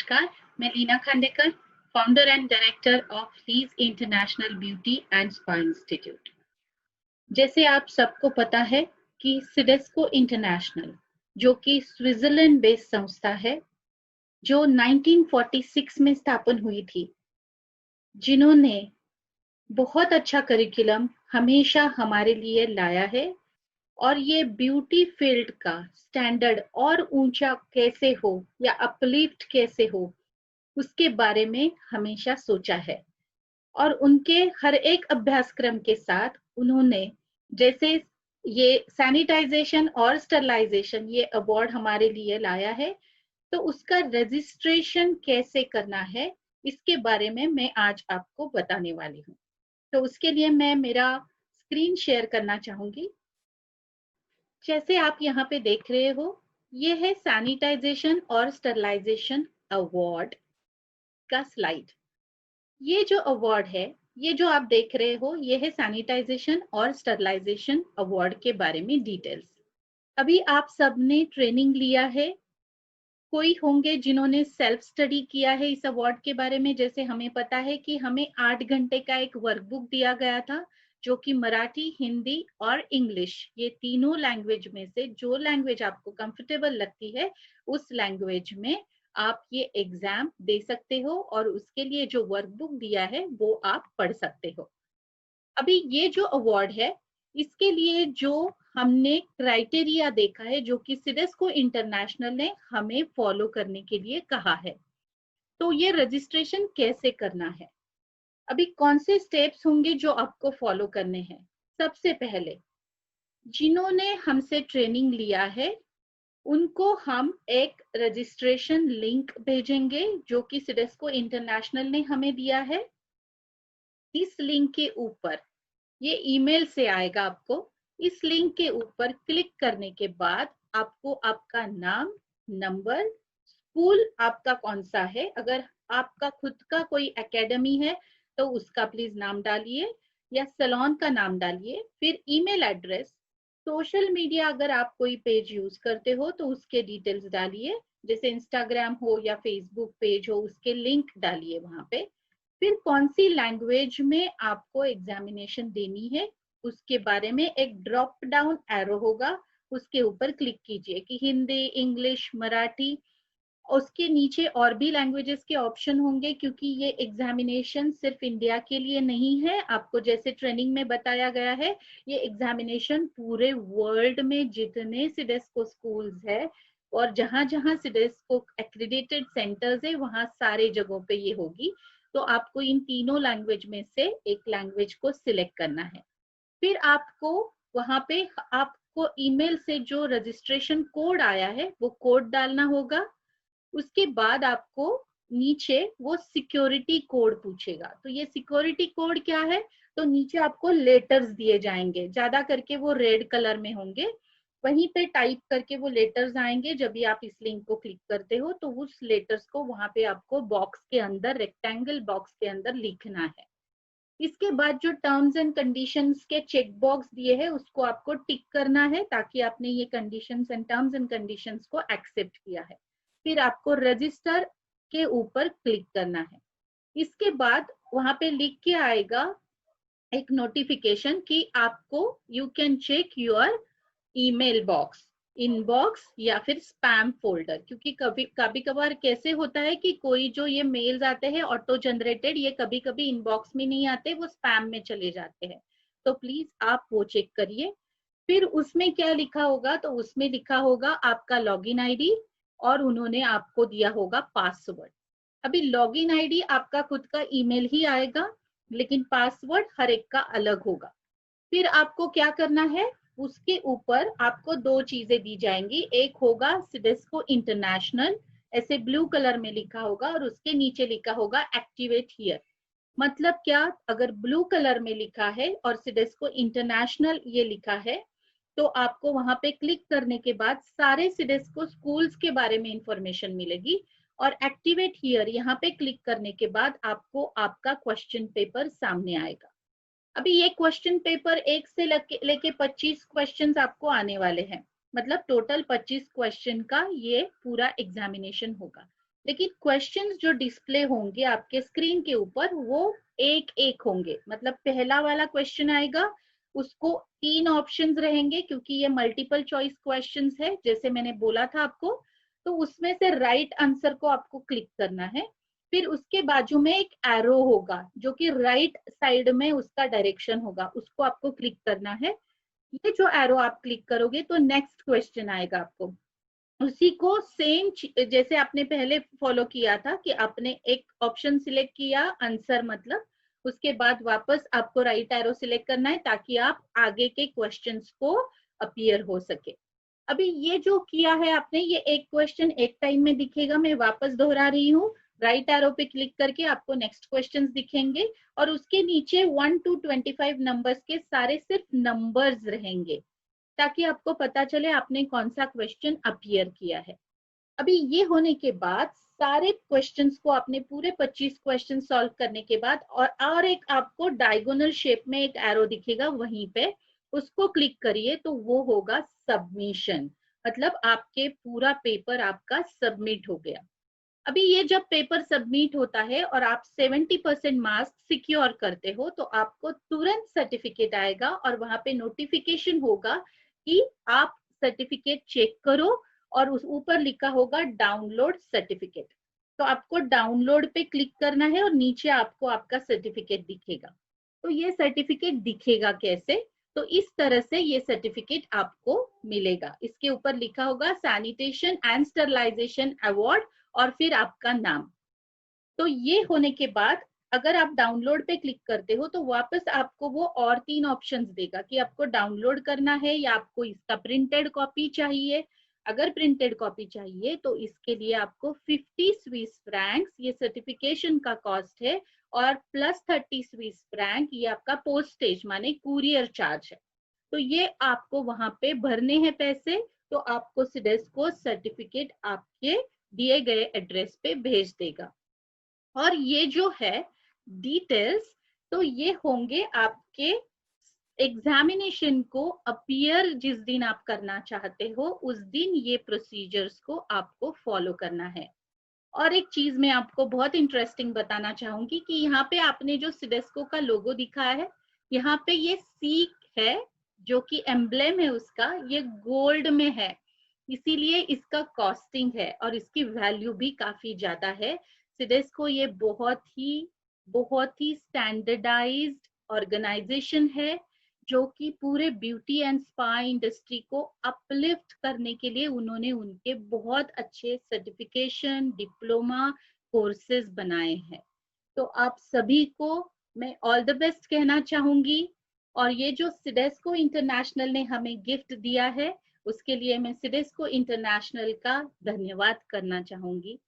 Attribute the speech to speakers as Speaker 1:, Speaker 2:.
Speaker 1: नमस्कार, मैं Leena Khandekar, founder and director of Lee's international beauty and spa institute. जैसे आप सबको पता है कि सिडेस्को इंटरनेशनल, जो कि स्विट्जरलैंड बेस्ड संस्था है, जो 1946 में स्थापन हुई थी, जिन्होंने बहुत अच्छा करिकुलम हमेशा हमारे लिए लाया है और ये ब्यूटी फील्ड का स्टैंडर्ड और ऊंचा कैसे हो या अपलिफ्ट कैसे हो उसके बारे में हमेशा सोचा है। और उनके हर एक अभ्यासक्रम के साथ उन्होंने जैसे ये सैनिटाइजेशन और स्टरलाइजेशन ये अवार्ड हमारे लिए लाया है, तो उसका रजिस्ट्रेशन कैसे करना है इसके बारे में मैं आज आपको बताने वाली हूँ। तो उसके लिए मैं मेरा स्क्रीन शेयर करना चाहूंगी। जैसे आप यहाँ पे देख रहे हो, ये है सैनिटाइजेशन और स्टरलाइजेशन अवार्ड का स्लाइड। ये जो अवार्ड है, ये जो आप देख रहे हो, ये है सैनिटाइजेशन और स्टरलाइजेशन अवार्ड के बारे में डिटेल्स। अभी आप सबने ट्रेनिंग लिया है, कोई होंगे जिन्होंने सेल्फ स्टडी किया है इस अवार्ड के बारे में। जैसे हमें पता है कि हमें 8 घंटे का एक वर्कबुक दिया गया था, जो कि मराठी, हिंदी और इंग्लिश, ये तीनों लैंग्वेज में से जो लैंग्वेज आपको कंफर्टेबल लगती है उस लैंग्वेज में आप ये एग्जाम दे सकते हो और उसके लिए जो वर्कबुक दिया है वो आप पढ़ सकते हो। अभी ये जो अवार्ड है, इसके लिए जो हमने क्राइटेरिया देखा है, जो कि सिडेस्को इंटरनेशनल ने हमें फॉलो करने के लिए कहा है, तो ये रजिस्ट्रेशन कैसे करना है। अभी कौन से स्टेप्स होंगे जो आपको फॉलो करने हैं। सबसे पहले जिन्होंने हमसे ट्रेनिंग लिया है उनको हम एक रजिस्ट्रेशन लिंक भेजेंगे, जो कि सिडेस्को इंटरनेशनल ने हमें दिया है। इस लिंक के ऊपर, ये ईमेल से आएगा आपको, इस लिंक के ऊपर क्लिक करने के बाद आपको आपका नाम, नंबर, स्कूल आपका कौन सा है, अगर आपका खुद का कोई एकेडमी है तो उसका प्लीज नाम डालिए या सैलून का नाम डालिए, फिर ईमेल एड्रेस, सोशल मीडिया अगर आप कोई पेज यूज करते हो तो उसके डिटेल्स डालिए, जैसे इंस्टाग्राम हो या फेसबुक पेज हो उसके लिंक डालिए वहां पे। फिर कौन सी लैंग्वेज में आपको एग्जामिनेशन देनी है उसके बारे में एक ड्रॉप डाउन एरो होगा, उसके ऊपर क्लिक कीजिए कि हिंदी, इंग्लिश, मराठी। उसके नीचे और भी लैंग्वेजेस के ऑप्शन होंगे, क्योंकि ये एग्जामिनेशन सिर्फ इंडिया के लिए नहीं है। आपको जैसे ट्रेनिंग में बताया गया है, ये एग्जामिनेशन पूरे वर्ल्ड में जितने सिडेस्को स्कूल्स है और जहां जहां सिडेस्को एक्रेडिटेड सेंटर्स है वहां सारे जगहों पे ये होगी। तो आपको इन तीनों लैंग्वेज में से एक लैंग्वेज को सिलेक्ट करना है। फिर आपको वहां पे आपको ईमेल से जो रजिस्ट्रेशन कोड आया है वो कोड डालना होगा। उसके बाद आपको नीचे वो सिक्योरिटी कोड पूछेगा, तो ये सिक्योरिटी कोड क्या है, तो नीचे आपको लेटर्स दिए जाएंगे, ज्यादा करके वो रेड कलर में होंगे, वहीं पे टाइप करके वो लेटर्स आएंगे। जब भी आप इस लिंक को क्लिक करते हो तो उस लेटर्स को वहां पे आपको बॉक्स के अंदर, रेक्टेंगल बॉक्स के अंदर लिखना है। इसके बाद जो टर्म्स एंड कंडीशंस के चेक बॉक्स दिए हैं उसको आपको टिक करना है, ताकि आपने ये conditions and terms and conditions को एक्सेप्ट किया है। फिर आपको रजिस्टर के ऊपर क्लिक करना है। इसके बाद वहां पे लिख के आएगा एक नोटिफिकेशन कि आपको you can check your email box, inbox या फिर स्पैम फोल्डर, क्योंकि कभी कभी कभार कैसे होता है कि कोई जो ये मेल्स आते हैं ऑटो जनरेटेड, ये कभी कभी इनबॉक्स में नहीं आते, वो स्पैम में चले जाते हैं, तो प्लीज आप वो चेक करिए। फिर उसमें क्या लिखा होगा, तो उसमें लिखा होगा आपका लॉगिन आईडी और उन्होंने आपको दिया होगा पासवर्ड। अभी लॉगिन आईडी आपका खुद का ईमेल ही आएगा, लेकिन पासवर्ड हर एक का अलग होगा। फिर आपको क्या करना है, उसके ऊपर आपको दो चीजें दी जाएंगी, एक होगा सिडेस्को इंटरनेशनल, ऐसे ब्लू कलर में लिखा होगा, और उसके नीचे लिखा होगा एक्टिवेट हियर। मतलब क्या, अगर ब्लू कलर में लिखा है और सिडेस्को इंटरनेशनल ये लिखा है, तो आपको वहां पे क्लिक करने के बाद सारे सिडेस्को स्कूल्स के बारे में इंफॉर्मेशन मिलेगी, और एक्टिवेट हियर यहाँ पे क्लिक करने के बाद आपको आपका क्वेश्चन पेपर सामने आएगा। अभी ये क्वेश्चन पेपर 1 से लेके 25 क्वेश्चंस आपको आने वाले हैं, मतलब टोटल 25 क्वेश्चन का ये पूरा एग्जामिनेशन होगा। लेकिन क्वेश्चंस जो डिस्प्ले होंगे आपके स्क्रीन के ऊपर वो एक एक होंगे। मतलब पहला वाला क्वेश्चन आएगा, उसको 3 ऑप्शंस रहेंगे क्योंकि ये मल्टीपल चॉइस क्वेश्चंस है जैसे मैंने बोला था आपको। तो उसमें से राइट आंसर को आपको क्लिक करना है। फिर उसके बाजू में एक एरो होगा जो कि राइट साइड में उसका डायरेक्शन होगा, उसको आपको क्लिक करना है। ये जो एरो आप क्लिक करोगे तो नेक्स्ट क्वेश्चन आएगा आपको। उसी को सेम जैसे आपने पहले फॉलो किया था कि आपने एक ऑप्शन सिलेक्ट किया आंसर, मतलब उसके बाद वापस आपको राइट एरो सिलेक्ट करना है ताकि आप आगे के क्वेश्चंस को अपीयर हो सके। अभी ये जो किया है आपने, ये एक क्वेश्चन एक टाइम में दिखेगा। मैं वापस दोहरा रही हूँ, राइट एरो पे क्लिक करके आपको नेक्स्ट क्वेश्चंस दिखेंगे और उसके नीचे 1 to 25 नंबर्स के सारे सिर्फ नंबर्स रहेंगे ताकि आपको पता चले आपने कौन सा क्वेश्चन अपीयर किया है। अभी ये होने के बाद सारे क्वेश्चंस को आपने पूरे 25 क्वेश्चन सॉल्व करने के बाद और एक आपको डायगोनल शेप में एक एरो दिखेगा वहीं पे, उसको क्लिक करिए तो वो होगा सबमिशन। मतलब आपके पूरा पेपर आपका सबमिट हो गया। अभी ये जब पेपर सबमिट होता है और आप 70% मार्क्स सिक्योर करते हो तो आपको तुरंत सर्टिफिकेट आएगा और वहां पे नोटिफिकेशन होगा कि आप सर्टिफिकेट चेक करो और उस ऊपर लिखा होगा डाउनलोड सर्टिफिकेट। तो आपको डाउनलोड पे क्लिक करना है और नीचे आपको आपका सर्टिफिकेट दिखेगा। तो ये सर्टिफिकेट दिखेगा कैसे? तो इस तरह से ये सर्टिफिकेट आपको मिलेगा। इसके ऊपर लिखा होगा सैनिटेशन एंड स्टरलाइजेशन अवार्ड और फिर आपका नाम। तो ये होने के बाद अगर आप डाउनलोड पे क्लिक करते हो तो वापस आपको वो और 3 ऑप्शंस देगा कि आपको डाउनलोड करना है या आपको इसका प्रिंटेड कॉपी चाहिए। अगर प्रिंटेड कॉपी चाहिए तो इसके लिए आपको 50 स्विस फ्रैंक्स ये सर्टिफिकेशन का कॉस्ट है और प्लस 30 स्विस फ्रैंक ये आपका पोस्टेज माने कुरियर चार्ज है। तो ये आपको वहां पे भरने हैं पैसे। तो आपको सिडेस्को सर्टिफिकेट आपके दिए गए एड्रेस पे भेज देगा। और ये जो है डिटेल्स, तो ये होंगे आपके एग्जामिनेशन को अपीयर जिस दिन आप करना चाहते हो उस दिन ये प्रोसीजर्स को आपको फॉलो करना है। और एक चीज मैं आपको बहुत इंटरेस्टिंग बताना चाहूंगी कि यहाँ पे आपने जो सिडेस्को का लोगो दिखा है, यहाँ पे ये सीक है जो कि एम्ब्लेम है उसका, ये गोल्ड में है। इसीलिए इसका कॉस्टिंग है और इसकी वैल्यू भी काफी ज्यादा है। सिडेस्को ये बहुत ही स्टैंडर्डाइज्ड ऑर्गेनाइजेशन है जो कि पूरे ब्यूटी एंड स्पा इंडस्ट्री को अपलिफ्ट करने के लिए उन्होंने उनके बहुत अच्छे सर्टिफिकेशन डिप्लोमा कोर्सेज बनाए हैं। तो आप सभी को मैं ऑल द बेस्ट कहना चाहूंगी। और ये जो सिडेस्को इंटरनेशनल ने हमें गिफ्ट दिया है उसके लिए मैं सिडेस्को इंटरनेशनल का धन्यवाद करना चाहूंगी।